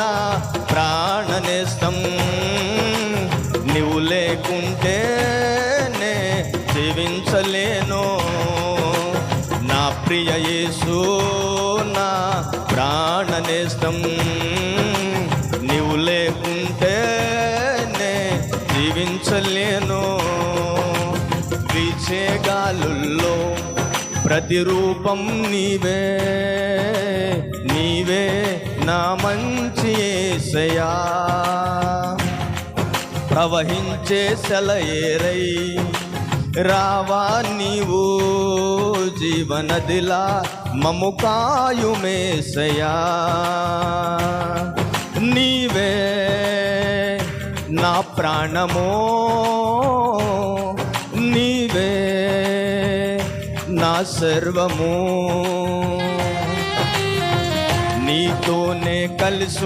నా ప్రాణనేస్తం, నీవు లేకుంటేనే జీవించలేను. నా ప్రియ యేసు నా ప్రాణనేస్తం, నీవు లేకుంటేనే జీవించలేను. వీచే గాలుల్లో ప్రతిరూపం నీవే, నీవే నా మంచి యేసయ్యా. ప్రవహించే సెలయేరై రావా నీవు, జీవనదిలా మమ్ము కాయుమేసయ్యా. నీవే నా ప్రాణమో, నీవే నా సర్వము, నీతోనే కలిసి